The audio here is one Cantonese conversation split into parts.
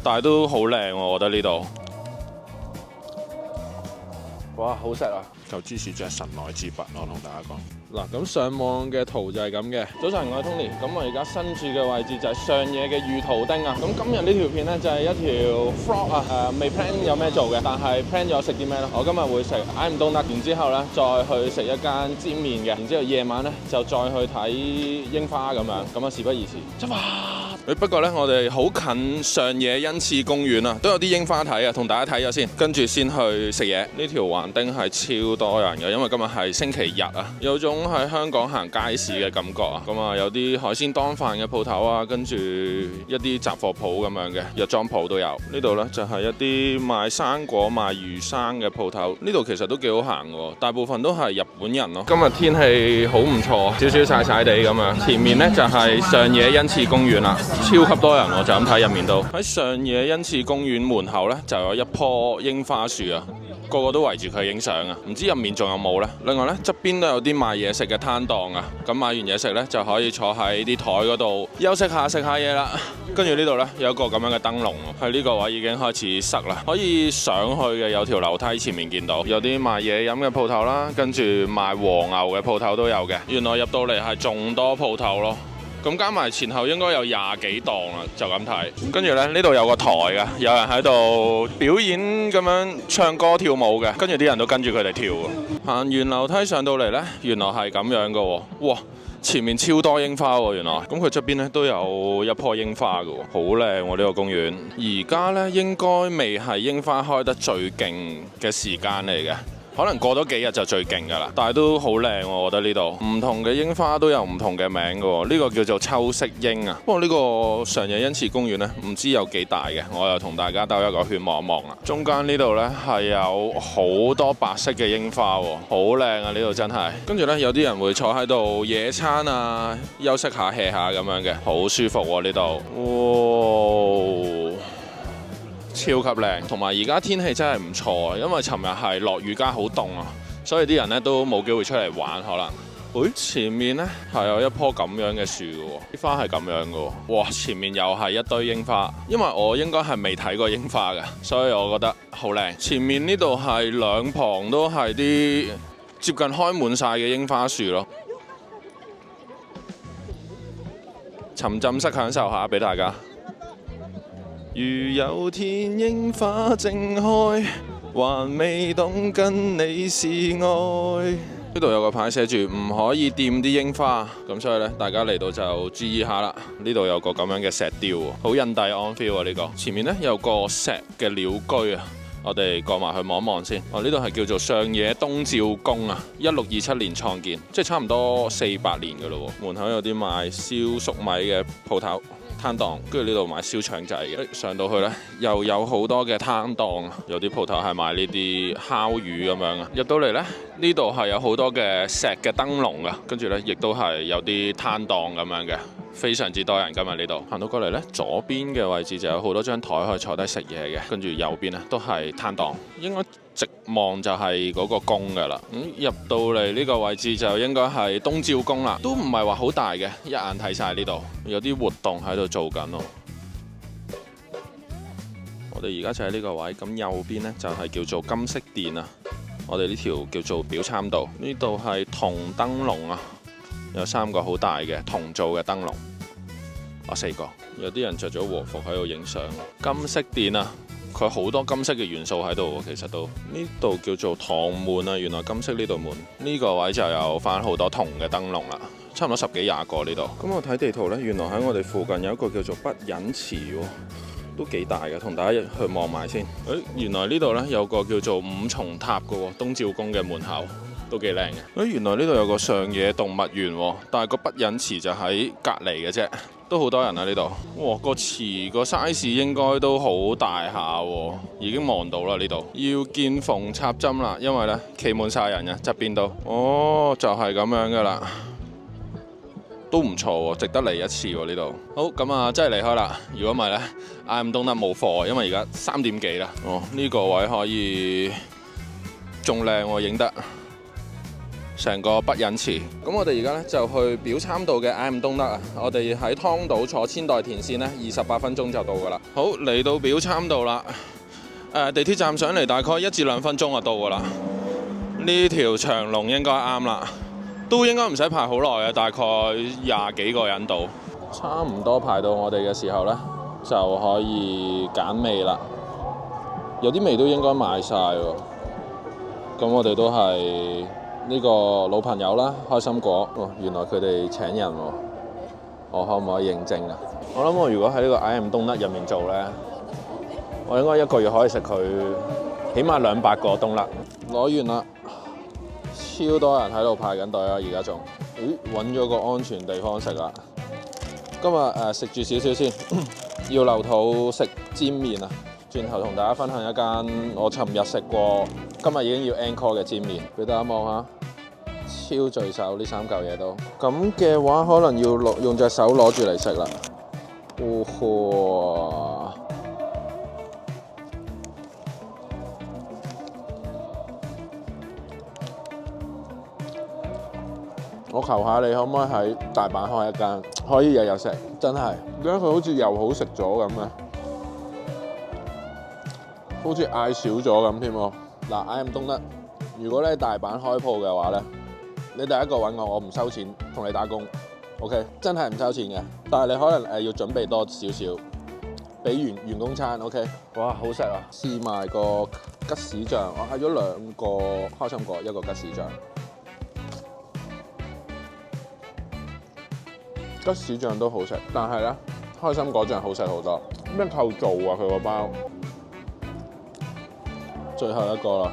但係都好靚喎，我覺得呢度。哇，好食啊！嚿芝士真係神來之筆，我同大家講。嗱，咁上網嘅圖就係咁嘅。早晨，我係 Tony。咁我而家身處嘅位置就係上野嘅御徒町啊。咁今日呢條片咧就係一條 vlog 啊，未 plan 有咩做嘅，但係 plan 咗食啲咩咯。我今日會食嗌唔到辣，然之後咧再去食一間煎麵嘅，然之後夜晚咧就再去睇櫻花咁樣。咁啊，事不宜遲，出發！不過咧，我哋好近上野恩賜公園啊，都有啲櫻花睇啊，同大家睇咗先，跟住先去食嘢。呢條橫丁係超多人嘅，因為今日係星期日啊，有種喺香港行街市嘅感覺啊。咁啊，有啲海鮮當飯嘅鋪頭啊，跟住一啲雜貨鋪咁樣嘅，藥妝鋪都有。呢度呢就係一啲賣生果、賣魚生嘅鋪頭。呢度其實都幾好行嘅，大部分都係日本人咯。今日天氣好唔錯，少少曬曬地咁樣。前面呢就係上野恩賜公園啦。超級多人喎，就咁睇入面都。喺上野恩賜公園門口呢，就有一棵櫻花樹啊，個個都圍住佢影相啊。唔知入面仲有冇呢？另外呢，側邊都有啲賣嘢食嘅攤檔啊。咁買完嘢食呢，就可以坐喺啲台嗰度休息下食下嘢啦。跟住呢度呢，有一個咁樣嘅燈籠，喺呢個位已經開始塞啦。可以上去嘅有條樓梯，前面見到有啲賣嘢飲嘅鋪頭啦，跟住賣和牛嘅鋪頭都有嘅。原來入到嚟係仲多鋪頭咯。咁加埋前後應該有20幾檔啦，就咁睇。跟住咧，呢度有個台嘅，有人喺度表演咁樣唱歌跳舞嘅，跟住啲人都跟住佢哋跳。行完樓梯上到嚟呢，原來係咁樣嘅喎。哇！前面超多櫻花喎，原來。咁佢側邊咧都有一棵櫻花嘅喎，好靚喎呢個公園。而家呢，應該未係櫻花開得最勁嘅時間嚟嘅。可能過多幾日就最勁㗎啦，但係都好靚喎，我覺得呢度唔同嘅櫻花都有唔同嘅名㗎喎，呢個叫做秋色櫻啊。不過呢個上野恩賜公園呢，唔知有幾大嘅，我又同大家兜一個圈望一望啦。中間呢度呢，係有好多白色嘅櫻花喎，好靚啊！呢度真係。跟住呢，有啲人會坐喺度野餐啊，休息下 hea 下咁樣嘅，好舒服喎呢度。哇！超級靚，同埋而家天氣真係唔錯啊！因為尋日係落雨加好凍啊，所以啲人咧都冇機會出嚟玩可能。前面呢係有一棵咁樣嘅樹嘅喎，啲花係咁樣嘅喎。哇！前面又係一堆櫻花，因為我應該係未睇過櫻花嘅，所以我覺得好靚。前面呢度係兩旁都係啲接近開滿晒嘅櫻花樹咯，沉浸式享受下俾大家。如有天櫻花正開，還未懂跟你是愛。呢度有個牌寫住唔可以掂啲櫻花，咁所以咧大家嚟到就注意下啦。呢度有個咁樣嘅石雕喎，好印第安 feel 啊！呢個前面呢有個石嘅鳥居啊，我哋過埋去望一望先。呢度係叫做上野東照宮啊，1627年創建，即係差唔多400年㗎咯喎。門口有啲賣燒粟米嘅鋪頭。攤檔，跟住呢度買燒腸仔嘅。上到去呢，又有好多嘅攤檔，有啲鋪頭係賣呢啲烤魚咁樣啊。入到嚟呢，呢度係有好多嘅石嘅燈籠啊，跟住呢，亦都係有啲攤檔咁樣嘅，非常之多人今日呢度。行到過嚟呢，左邊嘅位置就有好多張台可以坐低食嘢嘅，跟住右邊呢，都係攤檔，應該直望就係嗰個宮㗎啦。入到嚟呢個位置就應該係東照宮啦，都唔係話好大嘅，一眼睇晒呢度，有啲活動喺度做緊咯。我哋而家就喺呢個位，咁右邊呢，就係叫做金色殿啊。我哋呢條叫做表參道，呢度係銅燈籠啊，有3個好大嘅銅做嘅燈籠，啊4個，有啲人着咗和服喺度影相。金色殿啊！佢好多金色嘅元素喺度喎，其實都呢度叫做堂門啊，原來金色呢度門呢個位就有翻好多銅嘅燈籠啦，差唔多10幾20個呢度。咁我睇地圖呢，原來喺我哋附近有一個叫做不忍池喎，都幾大嘅，同大家去望埋先。原來呢度呢，有個叫做5重塔嘅喎，東照宮嘅門口都幾靚嘅。原來呢度有個上野動物園喎，但係個不忍池就喺隔離嘅啫。都好多人啊呢度，哇！個池個 size 應該都好大下喎，已經望到啦呢度。要見縫插針啦，因為呢企滿晒人嘅側邊都。哦，就係咁樣噶啦，都唔錯喎，值得嚟一次喎呢度。好，咁啊真係離開啦。如果唔係呢，嗌唔到得冇貨，因為而家3點幾啦。呢個位可以仲靚喎，影得。成個北隱池。咁我哋而家咧就去表參道嘅 IM 東德啊，我哋喺湯島坐千代田線咧，28分鐘就到㗎啦。好，嚟到表參道啦。地鐵站上嚟大概1至2分鐘就到㗎啦。呢條長龍應該啱啦，都應該唔使排好耐嘅，大概20幾個人到。差唔多排到我哋嘅時候呢，就可以揀味啦。有啲味都應該賣晒喎。咁我哋都係呢個老朋友啦，開心果。原來佢哋請人喎，我可唔可以認證啊？我諗我如果喺呢個 IM 東德入面做呢，我應該1個月可以食佢起碼200個冬甩。攞完啦，超多人喺度排緊隊啊！而家仲，揾咗個安全地方食啦。今日食住少少先，要留肚食煎麵啊！轉頭同大家分享一間我尋日食過，今日已經要 encore 嘅煎麵，俾大家望下，超聚手呢3嚿嘢都。咁嘅話，可能要用隻手攞住嚟食啦。哦呵！我求下你可唔可以喺大阪開一間，可以日日食，真係。點解佢好似又好食咗咁嘅？好似嗌少咗咁添喎。嗱，IM 東德，如果你喺大阪開鋪嘅話咧，你第一個揾我唔收錢，同你打工 ，OK， 真係唔收錢嘅。但係你可能要準備多少少，俾員工餐 ，OK。哇，好食啊！試埋個吉士醬，我嗌咗2個開心果，1個吉士醬。吉士醬都好食，但係咧開心果醬好食好多。咩構造啊？佢個包，最後一個啦，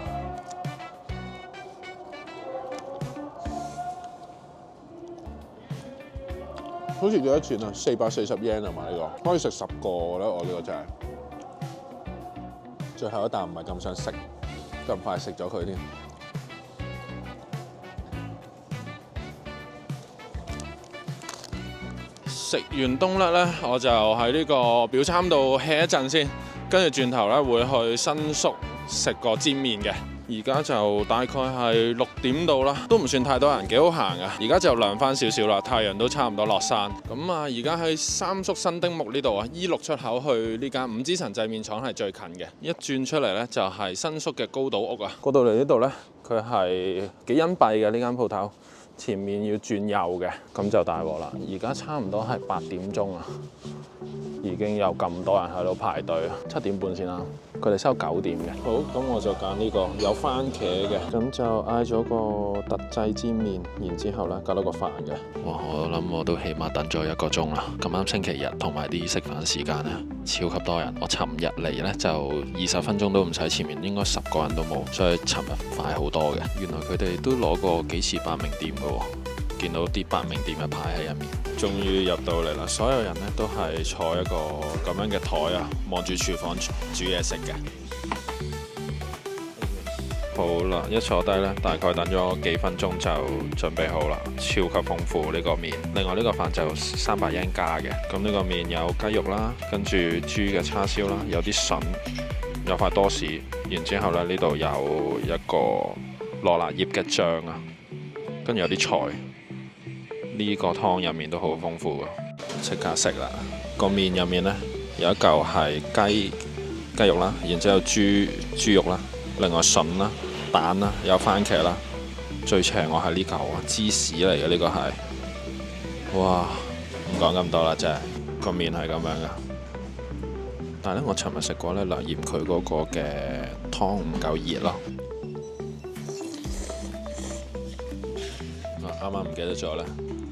好似幾多錢啊？440 yen 啊嘛，呢個可以食10個咧。我呢個真係最後一啖唔係咁想食，咁快食咗佢添。食完冬甩咧，我就喺呢個表參道 hea 一陣先，跟住轉頭咧會去新宿食個煎麵嘅。而家就大概係6點到啦，都唔算太多人，幾好行啊！而家就涼翻少少啦，太陽都差唔多落山。咁啊，而家喺三宿新丁目呢度啊，E6出口去呢間五之神製麵廠係最近嘅。一轉出嚟咧就係新宿嘅高島屋啊。過到嚟呢度咧，佢係幾隱蔽嘅呢間鋪頭。前面要轉右嘅，咁就大鑊啦！而家差唔多係8點鐘啊，已經有咁多人喺度排隊，7點半先啦。佢哋收9點嘅。好，咁我就揀呢個有番茄嘅，咁就嗌咗個特製煎麵，然之後咧加多個飯嘅。哇！我諗我都起碼等咗1個鐘啦。咁啱星期日同埋啲食飯時間咧，超級多人。我尋日嚟咧就20分鐘都唔使，前面應該10個人都冇，所以尋日快好多嘅。原來佢哋都攞過幾次8名店嘅喎，見到啲8名店嘅牌喺入面。終於入到嚟啦！所有人咧都係坐一個咁樣嘅台啊，望住廚房煮嘢食嘅。好啦，一坐低咧，大概等咗幾分鐘就準備好啦，超級豐富呢個麵。另外呢個飯就300 yen 加嘅。咁呢個麵有雞肉啦，跟住豬嘅叉燒啦，有啲筍，有塊多士，然之後咧呢度有一個羅勒葉嘅醬啊，跟住有啲菜。呢個湯入面都好豐富啊！即刻食啦！個麵入面呢，有一嚿係雞肉啦，然之後豬肉啦，另外筍啦、蛋啦，有番茄啦。最邪我係呢嚿啊，芝士嚟嘅呢個係。哇！唔講咁多啦，真係個麵係咁樣噶。但係咧，我尋日食過咧，略嫌佢嗰個嘅湯唔夠熱咯。啱啱唔記得咗咧。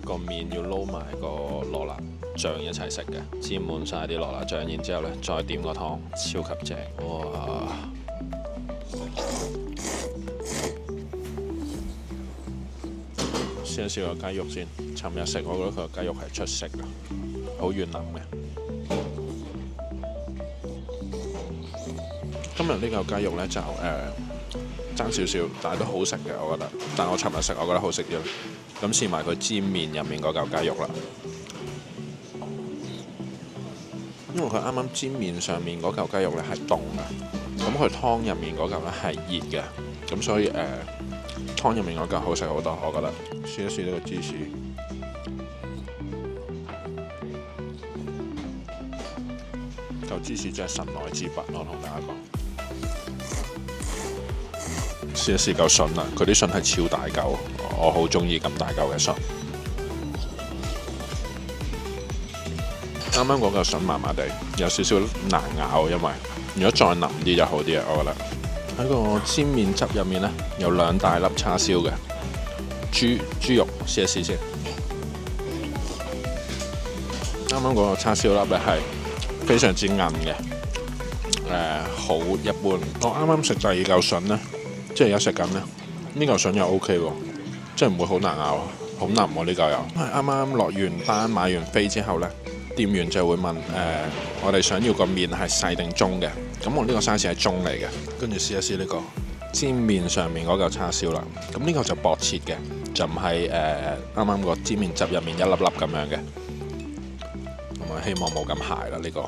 個麵要撈埋個羅勒醬一齊食嘅，沾滿晒啲羅勒醬，然之後咧再點個湯，超級正，哇！試一試個雞肉先，尋日食我覺得佢個雞肉係出色嘅，好軟腍嘅。今日呢嚿雞肉咧就爭少少，但係都好食嘅，我覺得。但我尋日食，我覺得好食啲。咁試埋佢煎麵入面嗰嚿雞肉啦，因為佢啱啱煎麵上面嗰嚿雞肉咧係凍嘅，咁佢湯入面嗰嚿咧係熱嘅，咁所以湯湯入面嗰嚿好食好多，我覺得。試一試呢個芝士，嚿芝士真係神來之筆，我同大家講。試一試嚿筍啦，佢啲筍係超大嚿，我好中意咁大嚿嘅筍。啱啱嗰嚿筍麻麻地，有少少難咬，因為如果再腍啲就好啲啊，我覺得。喺個煎麵汁入面呢，有2大粒叉燒嘅豬肉，試一試先。啱啱嗰個叉燒粒咧係非常之韌嘅，好一般。我啱啱食第2嚿筍呢，即係而家食緊呢，呢嚿筍又 OK 喎，即係唔會好難咬，好腍喎呢嚿又。因為啱啱落完單買完飛之後呢，店員就會問我哋想要個麵係細定中嘅，咁我呢個 size 係中嚟嘅，跟住試一試呢個煎麵上面嗰嚿叉燒啦，咁呢個就薄切嘅，就唔係啱啱個煎麵汁入面一粒粒咁樣嘅，咁啊希望冇咁鹹啦呢個。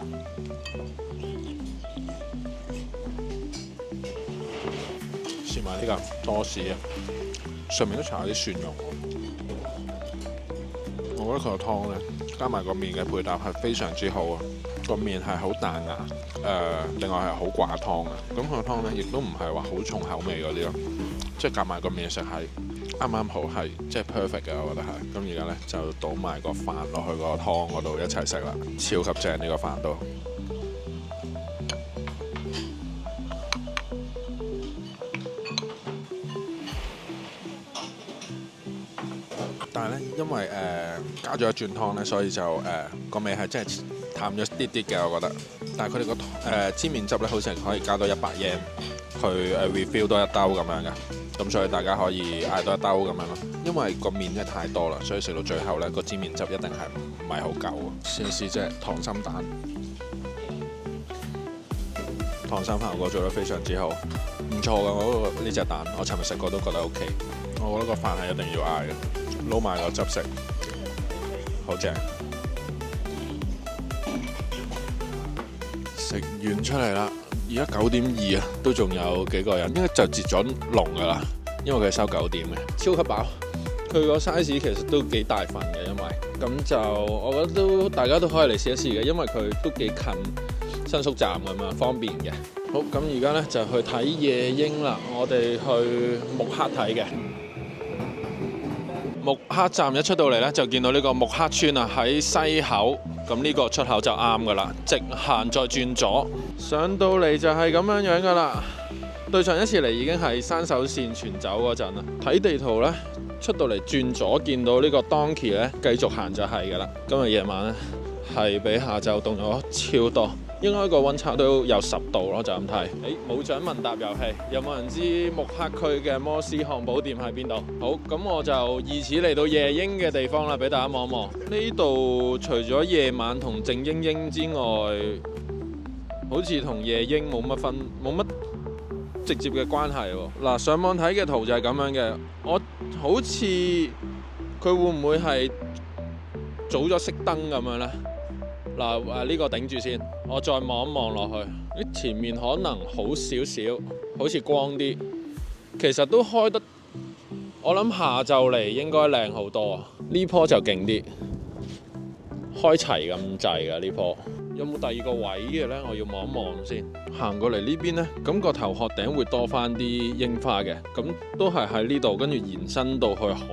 試埋呢個多士啊，上面都搽咗啲蒜蓉喎，我覺得佢個湯呢，加埋個麵嘅配搭係非常之好啊！個麵係好彈牙，另外係好寡湯啊！咁佢個湯呢，亦都唔係話好重口味嗰啲咯，即係夾埋個麵食係啱啱好，係即係 perfect 嘅，我覺得係。咁而家呢，就倒埋個飯落去個湯嗰度一齊食啦，超級正呢個飯都。但係咧，因為加咗一轉湯咧，所以就個味係真係淡咗啲啲嘅，我覺得。但係佢哋個煎麵汁咧，好似係可以加多100 yen 去refill 多1兜咁樣嘅，咁所以大家可以嗌多1兜咁樣咯。因為個麵真係太多啦，所以食到最後咧，個煎麵汁一定係唔係好夠啊。試一試隻溏心蛋，溏心效果做得非常之好，唔錯嘅。我覺得呢隻蛋，我尋日食過都覺得 OK。我覺得個飯係一定要嗌嘅。撈埋個汁食，好正。食完出嚟啦，而家9點2啊，都仲有幾個人，應該就截咗龍噶啦，因為佢收9點嘅，超級飽。佢個 size 其實都幾大份嘅，因為咁就我覺得大家都可以嚟試一試嘅，因為佢都幾近新宿站咁樣，方便嘅。好，咁而家咧就去睇夜鷹啦，我哋去目黑睇嘅。目黑站一出到嚟呢，就見到呢個目黑村啊，喺西口，咁呢個出口就啱噶啦，直行再轉左，上到嚟就係咁樣樣噶啦。對上一次嚟已經係山手線全走嗰陣啦。睇地圖呢，出到嚟轉左見到呢個 Donkey 呢，繼續行就係噶啦。今日夜晚呢，係比下晝凍咗超多。應該個溫差都有10度咯，就咁睇。冇獎問答遊戲，有冇人知目黑區嘅摩斯漢堡店喺邊度？好，咁我就以此嚟到夜鷹嘅地方啦，俾大家望一望。呢度除咗夜晚同靜英英之外，好似同夜鷹冇乜直接嘅關係喎。嗱，上網睇嘅圖就係咁樣嘅，我好似佢會唔會係早咗熄燈咁樣呢？嗱，呢個頂住先，我再望一望落去，前面可能好少少，好似光啲，其實都開得，我諗下晝嚟應該靚好多啊！呢棵就勁啲，開齊咁滯㗎呢棵。有冇第二個位嘅呢？我要望一望先。行過嚟呢邊呢，咁個頭殼頂會多翻啲櫻花嘅，咁都係喺呢度，跟住延伸到去海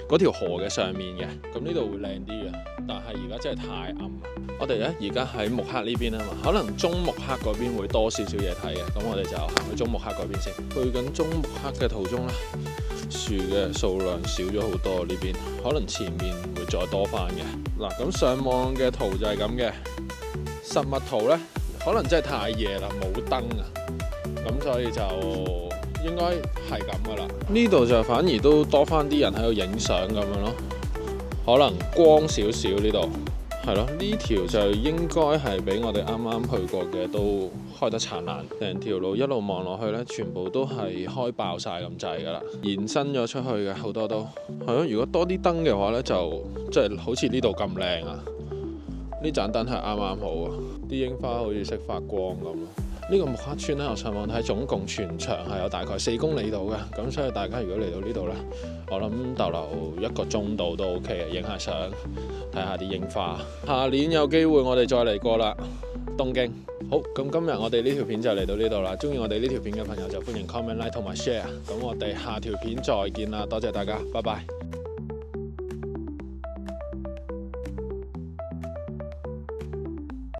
嗰條河嘅上面嘅，咁呢度會靚啲嘅。但係而家真係太暗。我哋呢而家喺目黑呢邊啊嘛，可能中目黑嗰邊會多少少嘢睇嘅，咁我哋就行去中目黑嗰邊先。去緊中目黑嘅途中呢，樹嘅數量少咗好多呢邊，可能前面會再多翻嘅。嗱，咁上網嘅圖就係咁嘅，實物圖呢，可能真係太夜啦，冇燈啊，咁所以就應該係咁噶啦。呢度就反而都多翻啲人喺度影相咁樣咯，可能光少少呢度。係咯，呢條就應該係比我哋啱啱去過嘅都開得燦爛，成條路一路望落去呢，全部都係開爆晒咁滯㗎啦，延伸咗出去嘅好多都係咯。如果多啲燈嘅話呢，就即係好似呢度咁靚啊！呢盞燈係啱啱好啊，啲櫻花好似識發光咁。呢個木刻村咧，我上網睇總共全長係有大概4公里度嘅，咁所以大家如果嚟到呢度咧，我諗逗留1個鐘度都 OK 嘅，影下相，睇下啲櫻花。下年有機會我哋再嚟過啦，東京。好，咁今日我哋呢條片就嚟到呢度啦。鍾意我哋呢條片嘅朋友就歡迎 comment、like 同埋 share。咁我哋下條片再見啦，多謝大家，拜拜。